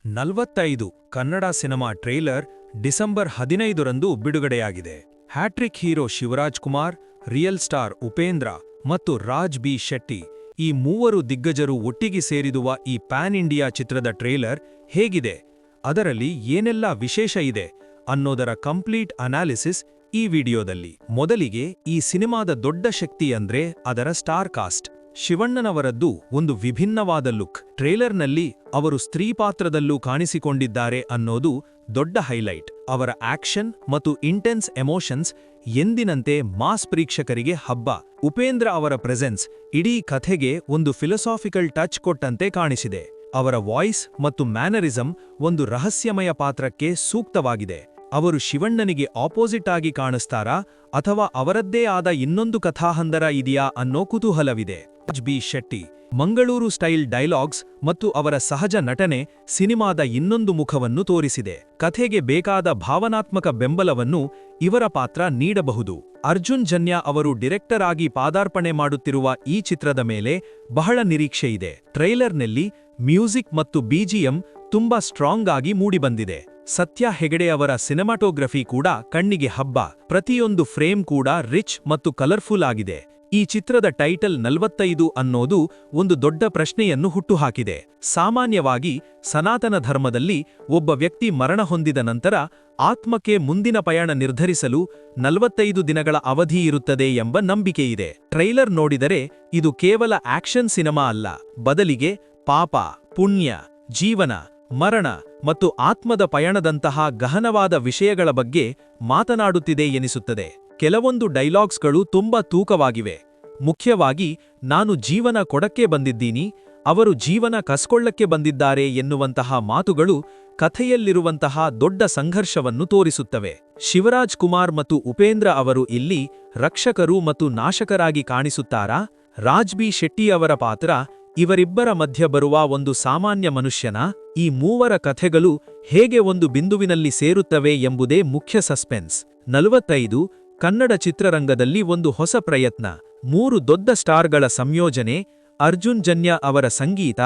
45 Kannada cinema trailer December 15ರಂದು ಬಿಡುಗಡೆಯಾಗಿದೆ. Hattrick hero Shivaraj Kumar, real star Upendra ಮತ್ತು ರಾಜ್ ಬಿ ಶೆಟ್ಟಿ ಈ ಮೂವರು ದಿಗ್ಗಜರು ಒಟ್ಟಿಗೆ ಸೇರಿರುವ ಈ ಪ್ಯಾನ್ ಇಂಡಿಯಾ ಚಿತ್ರದ ಟ್ರೇಲರ್ ಹೇಗಿದೆ, ಅದರಲ್ಲಿ ಏನೆಲ್ಲ ವಿಶೇಷ ಇದೆ ಅನ್ನೋದರ ಕಂಪ್ಲೀಟ್ ಅನಾಲಿಸಿಸ್ ಈ ವಿಡಿಯೋದಲ್ಲಿ. ಮೊದಲಿಗೆ ಈ ಸಿನಿಮಾದ ದೊಡ್ಡ ಶಕ್ತಿ ಅಂದ್ರೆ ಅದರ ಸ್ಟಾರ್ ಕಾಸ್ಟ್. ಶಿವಣ್ಣನವರದ್ದು ಒಂದು ವಿಭಿನ್ನವಾದ ಲುಕ್. ಟ್ರೇಲರ್ನಲ್ಲಿ ಅವರು ಸ್ತ್ರೀ ಪಾತ್ರದಲ್ಲೂ ಕಾಣಿಸಿಕೊಂಡಿದ್ದಾರೆ ಅನ್ನೋದು ದೊಡ್ಡ ಹೈಲೈಟ್. ಅವರ ಆಕ್ಷನ್ ಮತ್ತು ಇಂಟೆನ್ಸ್ ಎಮೋಷನ್ಸ್ ಎಂದಿನಂತೆ ಮಾಸ್ ಪ್ರೇಕ್ಷಕರಿಗೆ ಹಬ್ಬ. ಉಪೇಂದ್ರ ಅವರ ಪ್ರೆಸೆನ್ಸ್ ಇಡೀ ಕಥೆಗೆ ಒಂದು ಫಿಲಸಾಫಿಕಲ್ ಟಚ್ ಕೊಟ್ಟಂತೆ ಕಾಣಿಸಿದೆ. ಅವರ ವಾಯ್ಸ್ ಮತ್ತು ಮ್ಯಾನರಿಸಂ ಒಂದು ರಹಸ್ಯಮಯ ಪಾತ್ರಕ್ಕೆ ಸೂಕ್ತವಾಗಿದೆ. ಅವರು ಶಿವಣ್ಣನಿಗೆ ಆಪೋಸಿಟ್ ಆಗಿ ಕಾಣಿಸ್ತಾರಾ ಅಥವಾ ಅವರದ್ದೇ ಆದ ಇನ್ನೊಂದು ಕಥಾಹಂದರ ಇದೆಯಾ ಅನ್ನೋ ಕುತೂಹಲವಿದೆ. ರಾಜ್ ಬಿ ಶೆಟ್ಟಿ ಮಂಗಳೂರು ಸ್ಟೈಲ್ ಡೈಲಾಗ್ಸ್ ಮತ್ತು ಅವರ ಸಹಜ ನಟನೆ ಸಿನಿಮಾದ ಇನ್ನೊಂದು ಮುಖವನ್ನು ತೋರಿಸಿದೆ. ಕಥೆಗೆ ಬೇಕಾದ ಭಾವನಾತ್ಮಕ ಬೆಂಬಲವನ್ನು ಇವರ ಪಾತ್ರ ನೀಡಬಹುದು. ಅರ್ಜುನ್ ಜನ್ಯ ಅವರು ಡೈರೆಕ್ಟರ್ ಆಗಿ ಪಾದಾರ್ಪಣೆ ಮಾಡುತ್ತಿರುವ ಈ ಚಿತ್ರದ ಮೇಲೆ ಬಹಳ ನಿರೀಕ್ಷೆಯಿದೆ. ಟ್ರೈಲರ್ನಲ್ಲಿ ಮ್ಯೂಸಿಕ್ ಮತ್ತು ಬಿಜಿಎಂ ತುಂಬಾ ಸ್ಟ್ರಾಂಗ್ ಆಗಿ ಮೂಡಿಬಂದಿದೆ. ಸತ್ಯ ಹೆಗಡೆ ಅವರ ಸಿನಿಮಾಟೋಗ್ರಫಿ ಕೂಡ ಕಣ್ಣಿಗೆ ಹಬ್ಬ. ಪ್ರತಿಯೊಂದು ಫ್ರೇಮ್ ಕೂಡ ರಿಚ್ ಮತ್ತು ಕಲರ್ಫುಲ್ ಆಗಿದೆ. ಈ ಚಿತ್ರದ ಟೈಟಲ್ 45 ಅನ್ನೋದು ಒಂದು ದೊಡ್ಡ ಪ್ರಶ್ನೆಯನ್ನು ಹುಟ್ಟುಹಾಕಿದೆ. ಸಾಮಾನ್ಯವಾಗಿ ಸನಾತನ ಧರ್ಮದಲ್ಲಿ ಒಬ್ಬ ವ್ಯಕ್ತಿ ಮರಣ ಹೊಂದಿದ ನಂತರ ಆತ್ಮಕ್ಕೆ ಮುಂದಿನ ಪಯಣ ನಿರ್ಧರಿಸಲು 45 ದಿನಗಳ ಅವಧಿ ಇರುತ್ತದೆ ಎಂಬ ನಂಬಿಕೆಯಿದೆ. ಟ್ರೈಲರ್ ನೋಡಿದರೆ ಇದು ಕೇವಲ ಆಕ್ಷನ್ ಸಿನಿಮಾ ಅಲ್ಲ, ಬದಲಿಗೆ ಪಾಪ, ಪುಣ್ಯ, ಜೀವನ, ಮರಣ ಮತ್ತು ಆತ್ಮದ ಪಯಣದಂತಹ ಗಹನವಾದ ವಿಷಯಗಳ ಬಗ್ಗೆ ಮಾತನಾಡುತ್ತಿದೆ ಎನಿಸುತ್ತದೆ. ಕೆಲವೊಂದು ಡೈಲಾಗ್ಸ್ಗಳು ತುಂಬಾ ತೂಕವಾಗಿವೆ. ಮುಖ್ಯವಾಗಿ ನಾನು ಜೀವನ ಕೊಡಕ್ಕೆ ಬಂದಿದ್ದೀನಿ, ಅವರು ಜೀವನ ಕಸ್ಕೊಳ್ಳಕ್ಕೆ ಬಂದಿದ್ದಾರೆ ಎನ್ನುವಂತಹ ಮಾತುಗಳು ಕಥೆಯಲ್ಲಿರುವಂತಹ ದೊಡ್ಡ ಸಂಘರ್ಷವನ್ನು ತೋರಿಸುತ್ತವೆ. ಶಿವರಾಜ್ ಕುಮಾರ್ ಮತ್ತು ಉಪೇಂದ್ರ ಅವರು ಇಲ್ಲಿ ರಕ್ಷಕರು ಮತ್ತು ನಾಶಕರಾಗಿ ಕಾಣಿಸುತ್ತಾರಾ? ರಾಜ್ ಬಿ ಶೆಟ್ಟಿ ಅವರ ಪಾತ್ರ ಇವರಿಬ್ಬರ ಮಧ್ಯ ಬರುವ ಒಂದು ಸಾಮಾನ್ಯ ಮನುಷ್ಯನ? ಈ ಮೂವರ ಕಥೆಗಳು ಹೇಗೆ ಒಂದು ಬಿಂದುವಿನಲ್ಲಿ ಸೇರುತ್ತವೆ ಎಂಬುದೇ ಮುಖ್ಯ ಸಸ್ಪೆನ್ಸ್. 45 ಕನ್ನಡ ಚಿತ್ರರಂಗದಲ್ಲಿ ಒಂದು ಹೊಸ ಪ್ರಯತ್ನ. 3 ದೊಡ್ಡ ಸ್ಟಾರ್ಗಳ ಸಂಯೋಜನೆ, ಅರ್ಜುನ್ ಜನ್ಯ ಅವರ ಸಂಗೀತ,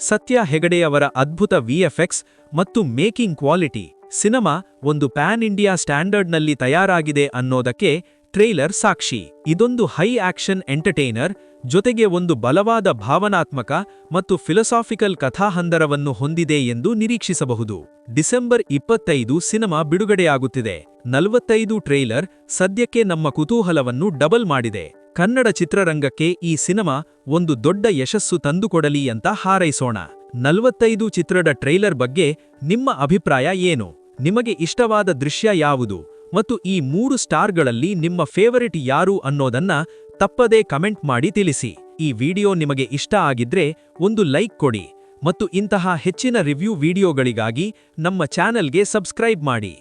ಸತ್ಯ ಹೆಗಡೆಯವರ ಅದ್ಭುತ ವಿಎಫ್ಎಕ್ಸ್ ಮತ್ತು ಮೇಕಿಂಗ್ ಕ್ವಾಲಿಟಿ. ಸಿನಿಮಾ ಒಂದು ಪ್ಯಾನ್ ಇಂಡಿಯಾ ಸ್ಟ್ಯಾಂಡರ್ಡ್ನಲ್ಲಿ ತಯಾರಾಗಿದೆ ಅನ್ನೋದಕ್ಕೆ ಟ್ರೇಲರ್ ಸಾಕ್ಷಿ. ಇದೊಂದು ಹೈ ಆಕ್ಷನ್ ಎಂಟರ್ಟೈನರ್ ಜೊತೆಗೆ ಒಂದು ಬಲವಾದ ಭಾವನಾತ್ಮಕ ಮತ್ತು ಫಿಲಸಾಫಿಕಲ್ ಕಥಾಹಂದರವನ್ನು ಹೊಂದಿದೆ ಎಂದು ನಿರೀಕ್ಷಿಸಬಹುದು. December 25 cinema ಬಿಡುಗಡೆಯಾಗುತ್ತಿದೆ. 45 ಟ್ರೇಲರ್ ಸದ್ಯಕ್ಕೆ ನಮ್ಮ ಕುತೂಹಲವನ್ನು ಡಬಲ್ ಮಾಡಿದೆ. ಕನ್ನಡ ಚಿತ್ರರಂಗಕ್ಕೆ ಈ ಸಿನಿಮಾ ಒಂದು ದೊಡ್ಡ ಯಶಸ್ಸು ತಂದುಕೊಡಲಿ ಅಂತ ಹಾರೈಸೋಣ. 45 ಚಿತ್ರದ ಟ್ರೇಲರ್ ಬಗ್ಗೆ ನಿಮ್ಮ ಅಭಿಪ್ರಾಯ ಏನು? ನಿಮಗೆ ಇಷ್ಟವಾದ ದೃಶ್ಯ ಯಾವುದು ಮತ್ತು ಈ 3 ಸ್ಟಾರ್ಗಳಲ್ಲಿ ನಿಮ್ಮ ಫೇವರಿಟ್ ಯಾರು ಅನ್ನೋದನ್ನ ತಪ್ಪದೇ ಕಮೆಂಟ್ ಮಾಡಿ ತಿಳಿಸಿ. ಈ ವಿಡಿಯೋ ನಿಮಗೆ ಇಷ್ಟ ಆಗಿದ್ರೆ ಒಂದು ಲೈಕ್ ಕೊಡಿ ಮತ್ತು ಇಂತಹ ಹೆಚ್ಚಿನ ರಿವ್ಯೂ ವಿಡಿಯೋಗಳಿಗಾಗಿ ನಮ್ಮ ಚಾನೆಲ್ಗೆ ಸಬ್ಸ್ಕ್ರೈಬ್ ಮಾಡಿ.